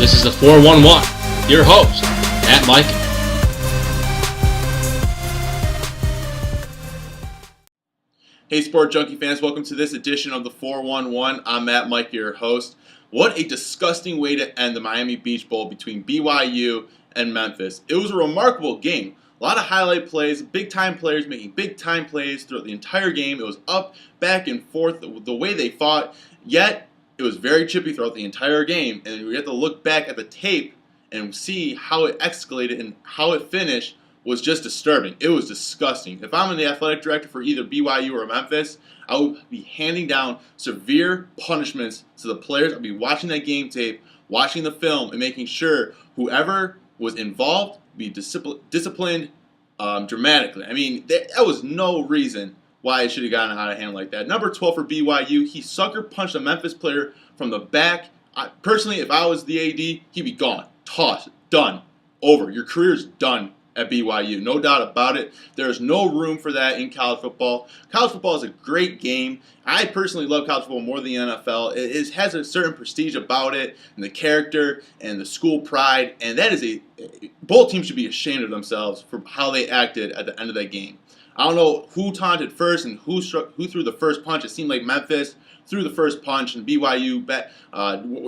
This is the 411, your host, Matt Mike. Hey, Sport Junkie fans, welcome to this edition of the 411. I'm Matt Mike, your host. What a disgusting way to end the Miami Beach Bowl between BYU and Memphis. It was a remarkable game. A lot of highlight plays, big-time players making big-time plays throughout the entire game. It was up, back, and forth the way they fought, yet it was very chippy throughout the entire game. And we have to look back at the tape and see how it escalated and how it finished was just disturbing. It was disgusting. If I'm the athletic director for either BYU or Memphis, I would be handing down severe punishments to the players. I'd be watching that game tape, watching the film, and making sure whoever was involved be disciplined dramatically. I mean, there was no reason why it should have gotten out of hand like that. Number 12 for BYU, he sucker punched a Memphis player from the back. Personally, if I was the AD, he'd be gone, tossed, done, over. Your career's done at BYU, no doubt about it. There's no room for that in college football. College football is a great game. I personally love college football more than the NFL. It has a certain prestige about it, and the character, and the school pride, and that is both teams should be ashamed of themselves for how they acted at the end of that game. I don't know who taunted first and who threw the first punch. It seemed like Memphis threw the first punch, and BYU,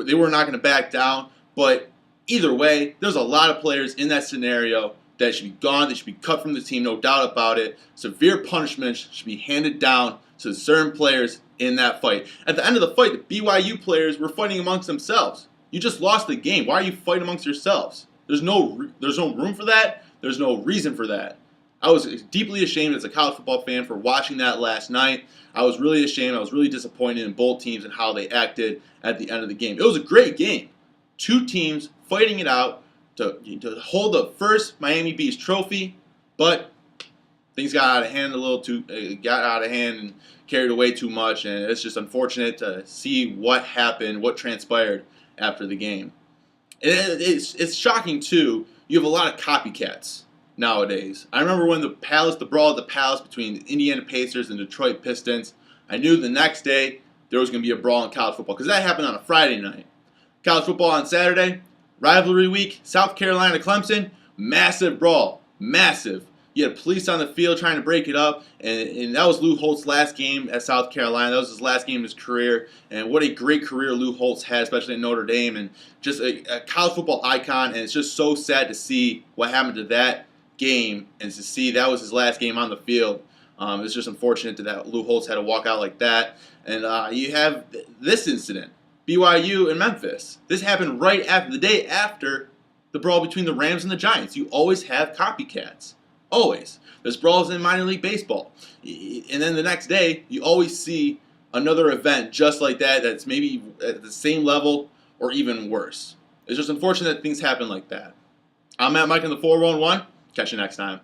they were not going to back down. But either way, there's a lot of players in that scenario that should be gone. They should be cut from the team, no doubt about it. Severe punishments should be handed down to certain players in that fight. At the end of the fight, the BYU players were fighting amongst themselves. You just lost the game. Why are you fighting amongst yourselves? There's no room for that. There's no reason for that. I was deeply ashamed as a college football fan for watching that last night. I was really ashamed. I was really disappointed in both teams and how they acted at the end of the game. It was a great game. Two teams fighting it out to hold the first Miami Beach trophy, but things got out of hand and carried away too much, and it's just unfortunate to see what happened, what transpired after the game. It's shocking too. You have a lot of copycats nowadays. I remember when the brawl at the Palace between the Indiana Pacers and Detroit Pistons, I knew the next day there was going to be a brawl in college football because that happened on a Friday night. College football on Saturday, rivalry week, South Carolina Clemson, massive brawl, massive. You had police on the field trying to break it up, and that was Lou Holtz's last game at South Carolina. That was his last game of his career, and what a great career Lou Holtz had, especially at Notre Dame, and just a college football icon, and it's just so sad to see what happened to that game, and to see that was his last game on the field. It's just unfortunate that Lou Holtz had to walk out like that, and you have this incident. BYU and Memphis. This happened right after the day after the brawl between the Rams and the Giants. You always have copycats. Always. There's brawls in minor league baseball. And then the next day, you always see another event just like that that's maybe at the same level or even worse. It's just unfortunate that things happen like that. I'm Matt Mike in the 411. Catch you next time.